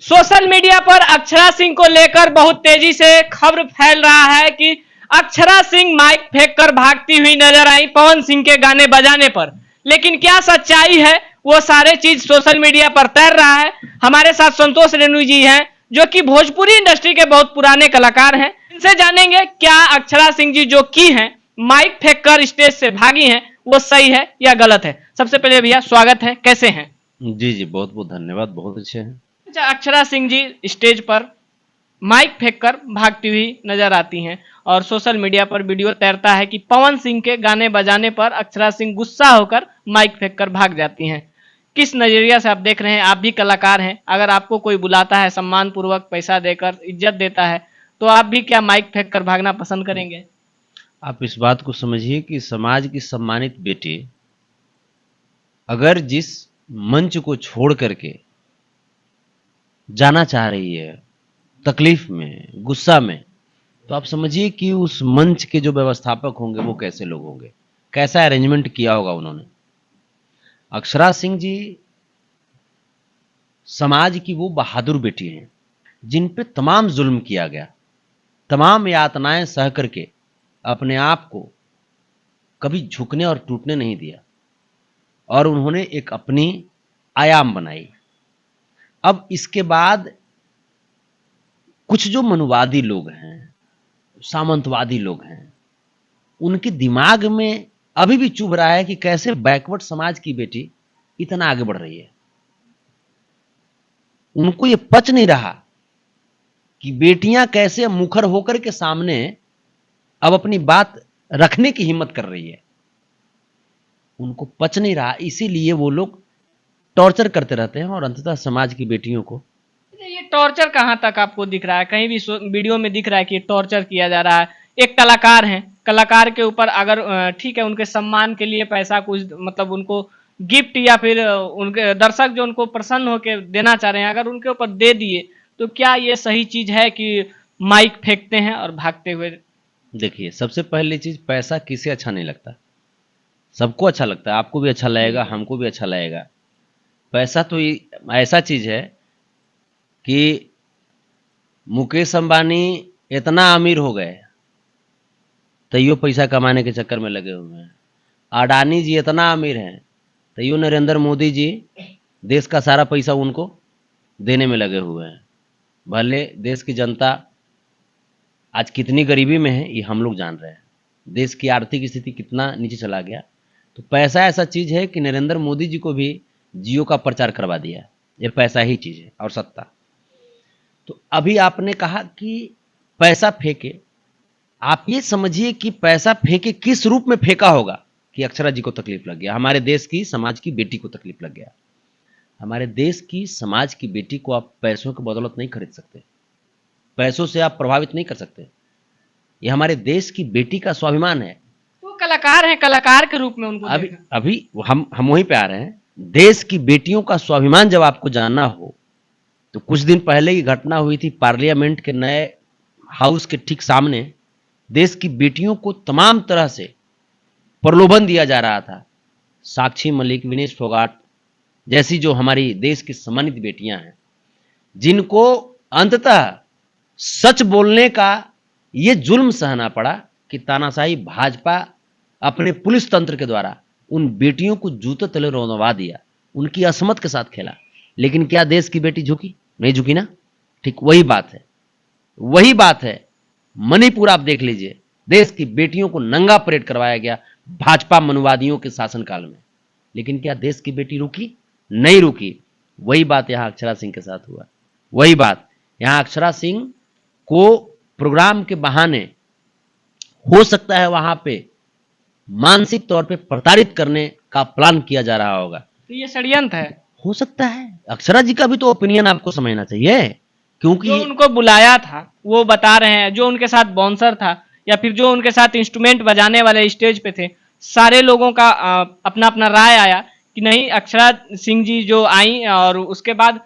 Social media पर अक्षरा सिंह को लेकर बहुत तेजी से खबर फैल रहा है कि अक्षरा सिंह माइक फेंक कर भागती हुई नजर आई पवन सिंह के गाने बजाने पर। लेकिन क्या सच्चाई है, वो सारे चीज सोशल मीडिया पर तैर रहा है। हमारे साथ संतोष रेणु जी हैं, जो कि भोजपुरी इंडस्ट्री के बहुत पुराने कलाकार हैं। इनसे जानेंगे क्या अक्षरा सिंह जी जो की हैं, माइक फेंक कर स्टेज से भागी हैं, वो सही है या गलत है। सबसे पहले भैया स्वागत है, कैसे हैं? जी जी, बहुत बहुत धन्यवाद, बहुत अच्छे हैं। अच्छा, अक्षरा सिंह जी स्टेज पर माइक फेंककर भागती हुई नजर आती हैं और सोशल मीडिया पर वीडियो तैरता है कि पवन सिंह के गाने बजाने पर अक्षरा सिंह गुस्सा होकर माइक फेंककर भाग जाती हैं। किस नजरिया से आप देख रहे हैं? आप भी कलाकार हैं, अगर आपको कोई बुलाता है सम्मान पूर्वक पैसा देकर इज्जत देता है, तो आप भी क्या माइक फेंक कर भागना पसंद करेंगे? आप इस बात को समझिए कि समाज की सम्मानित बेटी अगर जिस मंच को छोड़ करके जाना चाह रही है तकलीफ में, गुस्सा में, तो आप समझिए कि उस मंच के जो व्यवस्थापक होंगे वो कैसे लोग होंगे, कैसा अरेंजमेंट किया होगा उन्होंने। अक्षरा सिंह जी समाज की वो बहादुर बेटी हैं जिन पे तमाम जुल्म किया गया, तमाम यातनाएं सह करके अपने आप को कभी झुकने और टूटने नहीं दिया और उन्होंने एक अपनी आयाम बनाई। अब इसके बाद कुछ जो मनुवादी लोग हैं, सामंतवादी लोग हैं, उनके दिमाग में अभी भी चुभ रहा है कि कैसे बैकवर्ड समाज की बेटी इतना आगे बढ़ रही है। उनको ये पच नहीं रहा कि बेटियां कैसे मुखर होकर के सामने अब अपनी बात रखने की हिम्मत कर रही है। उनको पच नहीं रहा, इसीलिए वो लोग टॉर्चर करते रहते हैं और अंततः समाज की बेटियों को। ये टॉर्चर कहाँ तक आपको दिख रहा है? कहीं भी वीडियो में दिख रहा है कि टॉर्चर किया जा रहा है। एक कलाकार हैं, कलाकार के ऊपर अगर ठीक है उनके सम्मान के लिए पैसा कुछ मतलब उनको गिफ्ट या फिर उनके दर्शक जो उनको प्रसन्न होकर देना चाह रहे हैं, अगर उनके ऊपर दे दिए तो क्या ये सही चीज है कि माइक फेंकते हैं और भागते हुए? देखिए, सबसे पहली चीज, पैसा किसे अच्छा नहीं लगता? सबको अच्छा लगता है, आपको भी अच्छा लगेगा, हमको भी अच्छा लगेगा। पैसा तो ऐसा चीज है कि मुकेश अंबानी इतना अमीर हो गए तैयो पैसा कमाने के चक्कर में लगे हुए हैं। अडानी जी इतना अमीर हैं तैयो नरेंद्र मोदी जी देश का सारा पैसा उनको देने में लगे हुए हैं। भले देश की जनता आज कितनी गरीबी में है ये हम लोग जान रहे हैं, देश की आर्थिक स्थिति कितना नीचे चला गया। तो पैसा ऐसा चीज है कि नरेंद्र मोदी जी को भी जियो का प्रचार करवा दिया। ये पैसा ही चीज है और सत्ता। तो अभी आपने कहा कि पैसा फेंके, आप ये समझिए कि पैसा फेंके किस रूप में फेंका होगा कि अक्षरा जी को तकलीफ लग गया, हमारे देश की समाज की बेटी को तकलीफ लग गया। हमारे देश की समाज की बेटी को आप पैसों की बदौलत नहीं खरीद सकते, पैसों से आप प्रभावित नहीं कर सकते। ये हमारे देश की बेटी का स्वाभिमान है। वो कलाकार हैं, कलाकार के रूप में उनको अभी हम वहीं पे आ रहे हैं। देश की बेटियों का स्वाभिमान जब आपको जानना हो तो कुछ दिन पहले की घटना हुई थी पार्लियामेंट के नए हाउस के ठीक सामने। देश की बेटियों को तमाम तरह से प्रलोभन दिया जा रहा था। साक्षी मलिक, विनेश फोगाट जैसी जो हमारी देश की सम्मानित बेटियां हैं, जिनको अंततः सच बोलने का ये जुल्म सहना पड़ा कि तानाशाही भाजपा अपने पुलिस तंत्र के द्वारा उन बेटियों को जूते तले रोनवा दिया, उनकी असमत के साथ खेला। लेकिन क्या देश की बेटी झुकी? नहीं झुकी ना। ठीक वही बात है, वही बात है। मणिपुर आप देख लीजिए, देश की बेटियों को नंगा परेड करवाया गया भाजपा मनुवादियों के शासनकाल में, लेकिन क्या देश की बेटी रुकी? नहीं रुकी। वही बात यहां अक्षरा सिंह के साथ हुआ। वही बात यहां अक्षरा सिंह को प्रोग्राम के बहाने हो सकता है वहां पे मानसिक तौर पे प्रताड़ित करने का प्लान किया जा रहा होगा। तो ये षड्यंत्र है, हो सकता है। अक्षरा जी का भी तो ओपिनियन आपको समझना चाहिए, क्योंकि जो उनको बुलाया था वो बता रहे हैं, जो उनके साथ बाउंसर था या फिर जो उनके साथ इंस्ट्रूमेंट बजाने वाले स्टेज पे थे, सारे लोगों का अपना अपना राय आया कि नहीं, अक्षरा सिंह जी जो आई और उसके बाद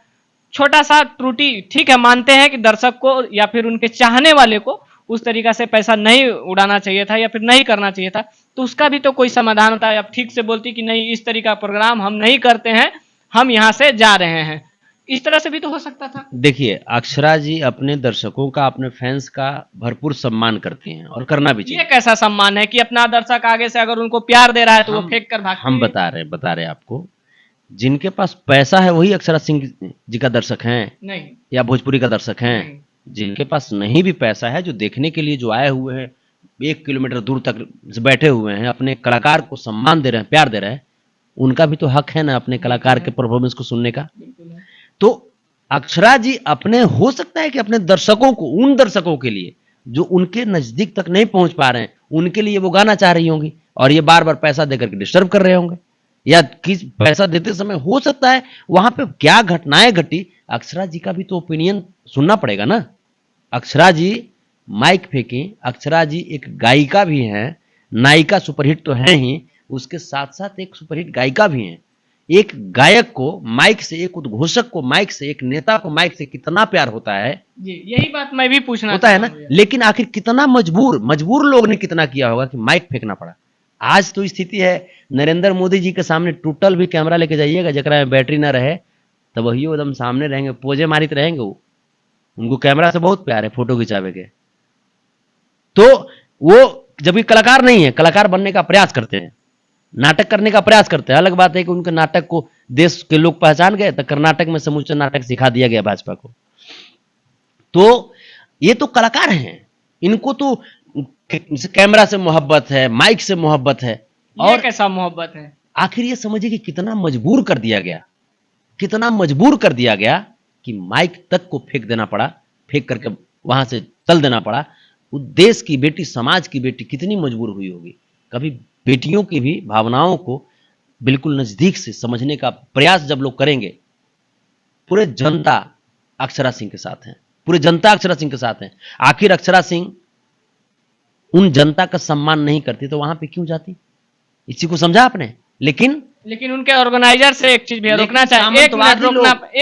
छोटा सा त्रुटि, ठीक है मानते हैं कि दर्शक को या फिर उनके चाहने वाले को उस तरीका से पैसा नहीं उड़ाना चाहिए था या फिर नहीं करना चाहिए था, तो उसका भी तो कोई समाधान होता है। आप ठीक से बोलती कि नहीं, इस तरीका प्रोग्राम हम नहीं करते हैं, हम यहाँ से जा रहे हैं। इस तरह से भी तो हो सकता था। देखिए, अक्षरा जी अपने दर्शकों का, अपने फैंस का भरपूर सम्मान करती हैं और करना भी ये चाहिए। कैसा सम्मान है कि अपना दर्शक आगे से अगर उनको प्यार दे रहा है तो वो फेंक कर भागते हम हैं? बता रहे आपको, जिनके पास पैसा है वही अक्षरा सिंह जी का दर्शक हैं नहीं। या भोजपुरी का दर्शक हैं। नहीं। जिनके पास नहीं भी पैसा है, जो देखने के लिए जो आए हुए हैं, 1 किलोमीटर दूर तक बैठे हुए हैं, अपने कलाकार को सम्मान दे रहे हैं, प्यार दे रहे हैं, उनका भी तो हक है ना अपने कलाकार के परफॉर्मेंस को सुनने का। बिल्कुल है। तो अक्षरा जी अपने, हो सकता है कि अपने दर्शकों को, उन दर्शकों के लिए जो उनके नजदीक तक नहीं पहुंच पा रहे हैं, उनके लिए वो गाना चाह रही होंगी और ये बार बार पैसा देकर के डिस्टर्ब कर रहे होंगे, या किस पैसा देते समय हो सकता है वहां पे क्या घटनाएं घटी, अक्षरा जी का भी तो ओपिनियन सुनना पड़ेगा ना। अक्षरा जी माइक फेंकी, अक्षरा जी एक गायिका भी हैं, नायिका सुपरहिट तो है ही, उसके साथ साथ एक सुपरहिट गायिका भी हैं। एक गायक को माइक से, एक उद्घोषक को माइक से, एक नेता को माइक से कितना प्यार होता है जी, यही बात मैं भी पूछना होता है ना। चाहता हूँ। लेकिन आखिर कितना मजबूर लोग ने कितना किया होगा कि माइक फेंकना पड़ा। आज तो स्थिति है, नरेंद्र मोदी जी के सामने टूटल भी कैमरा लेके जाइएगा, जकरा में बैटरी ना रहे, तो वही एकदम सामने रहेंगे, पोजे मारित रहेंगे। वो, उनको कैमरा से बहुत प्यार है, फोटो खिंचावे के। तो वो जब भी कलाकार नहीं है, कलाकार बनने का प्रयास करते हैं, नाटक करने का प्रयास करते हैं। अलग बात है कि उनके नाटक को देश के लोग पहचान गए, तो कर्नाटक में समूचा नाटक सिखा दिया गया भाजपा को। तो ये तो कलाकार हैं, इनको तो कैमरा से मोहब्बत है, माइक से मोहब्बत है। और कैसा मोहब्बत है? आखिर ये समझिए कि कितना मजबूर कर दिया गया, कितना मजबूर कर दिया गया कि माइक तक को फेंक देना पड़ा, फेंक करके वहां से चल देना पड़ा। वो देश की बेटी, समाज की बेटी कितनी मजबूर हुई होगी। कभी बेटियों की भी भावनाओं को बिल्कुल नजदीक से समझने का प्रयास जब लोग करेंगे, पूरे जनता अक्षरा सिंह के साथ है, पूरे जनता अक्षरा सिंह के साथ है। आखिर अक्षरा सिंह उन जनता का सम्मान नहीं करती तो वहां पे क्यों जाती, इसी को समझा आपने। लेकिन उनके ऑर्गेनाइजर से एक चीज भी रोकना चाहिए।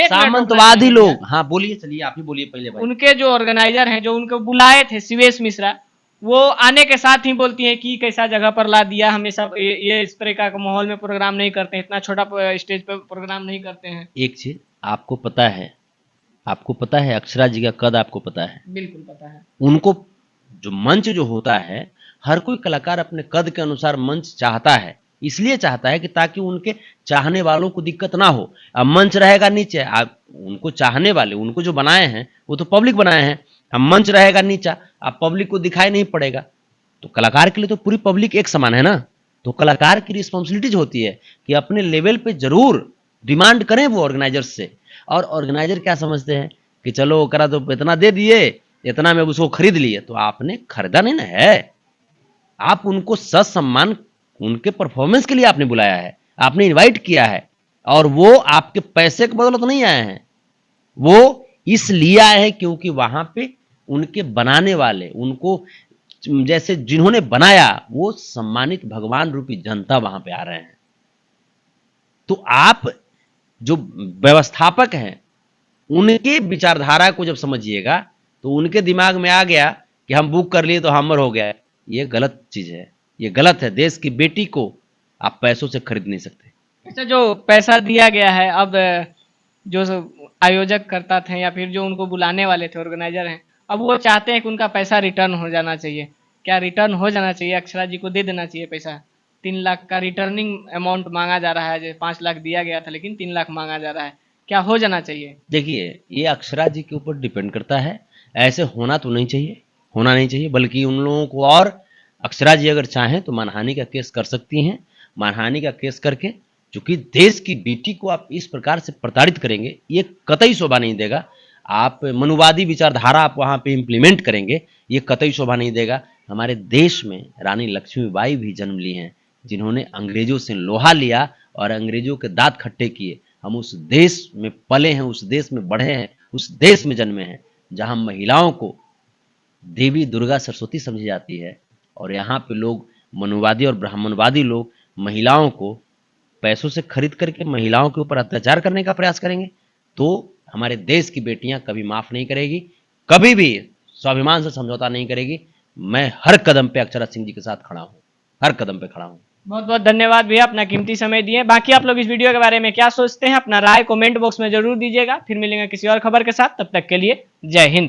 सामंतवादी लोग, हाँ बोलिए, चलिए आप ही बोलिए पहले भाई। उनके जो ऑर्गेनाइजर हैं, जो उनको बुलाए थे, शिवेश मिश्रा, वो आने के साथ ही बोलती है कि कैसा जगह पर ला दिया, हमेशा ये इस तरह का माहौल में प्रोग्राम नहीं करते हैं, इतना छोटा स्टेज पे प्रोग्राम नहीं करते हैं। एक चीज आपको पता है, अक्षरा जी का कद आपको पता है? बिल्कुल पता है। उनको जो मंच जो होता है, हर कोई कलाकार अपने कद के अनुसार मंच चाहता है, इसलिए चाहता है कि ताकि उनके चाहने वालों को दिक्कत ना हो। अब मंच रहेगा नीचे, आप उनको चाहने वाले, उनको जो बनाए हैं वो तो पब्लिक बनाए हैं, अब मंच रहेगा नीचा, अब पब्लिक को दिखाई नहीं पड़ेगा। तो कलाकार के लिए तो पूरी पब्लिक एक समान है ना। तो कलाकार की रिस्पॉन्सिबिलिटीज होती है कि अपने लेवल पे जरूर डिमांड करें वो ऑर्गेनाइजर से। और ऑर्गेनाइजर क्या समझते हैं कि चलो करा तो इतना दे दिए, इतना में उसको खरीद लिए। तो आपने खरीदा नहीं ना है, आप उनको ससम्मान, उनके परफॉर्मेंस के लिए आपने बुलाया है, आपने इनवाइट किया है, और वो आपके पैसे के बदौलत नहीं आए हैं, वो इसलिए आए हैं क्योंकि वहां पे उनके बनाने वाले, उनको जैसे जिन्होंने बनाया, वो सम्मानित भगवान रूपी जनता वहां पे आ रहे हैं। तो आप जो व्यवस्थापक हैं, उनके विचारधारा को जब समझिएगा तो उनके दिमाग में आ गया कि हम बुक कर लिए तो हमर हो गया। ये गलत चीज है, ये गलत है। देश की बेटी को आप पैसों से खरीद नहीं सकते। अच्छा, जो पैसा दिया गया है, अब जो आयोजक करता थे या फिर जो उनको बुलाने वाले थे, ऑर्गेनाइजर हैं, अब वो चाहते हैं कि उनका पैसा रिटर्न हो जाना चाहिए। क्या रिटर्न हो जाना चाहिए? अक्षरा जी को दे देना चाहिए पैसा। 3 लाख का रिटर्निंग अमाउंट मांगा जा रहा है। 5 लाख दिया गया था, लेकिन 3 लाख मांगा जा रहा है। क्या हो जाना चाहिए? देखिए, ये अक्षरा जी के ऊपर डिपेंड करता है। ऐसे होना तो नहीं चाहिए, होना नहीं चाहिए, बल्कि उन लोगों को, और अक्षरा जी अगर चाहें तो मानहानि का केस कर सकती हैं। मानहानि का केस करके, चूंकि देश की बेटी को आप इस प्रकार से प्रताड़ित करेंगे, ये कतई शोभा नहीं देगा। आप मनुवादी विचारधारा आप वहां पे इंप्लीमेंट करेंगे, ये कतई शोभा नहीं देगा। हमारे देश में रानी लक्ष्मीबाई भी जन्म ली हैं, जिन्होंने अंग्रेजों से लोहा लिया और अंग्रेजों के दांत खट्टे किए। हम उस देश में पले हैं, उस देश में बढ़े हैं, उस देश में जन्मे हैं जहां महिलाओं को देवी दुर्गा सरस्वती समझी जाती है। और यहाँ पे लोग, मनुवादी और ब्राह्मणवादी लोग, महिलाओं को पैसों से खरीद करके महिलाओं के ऊपर अत्याचार करने का प्रयास करेंगे, तो हमारे देश की बेटियां कभी माफ नहीं करेगी, कभी भी स्वाभिमान से समझौता नहीं करेगी। मैं हर कदम पे अक्षरा सिंह जी के साथ खड़ा हूं, हर कदम पे खड़ा हूं। बहुत बहुत धन्यवाद भैया, अपना कीमती समय दिए। बाकी आप लोग इस वीडियो के बारे में क्या सोचते हैं, अपना राय कमेंट बॉक्स में जरूर दीजिएगा। फिर मिलेंगे किसी और खबर के साथ, तब तक के लिए जय हिंद।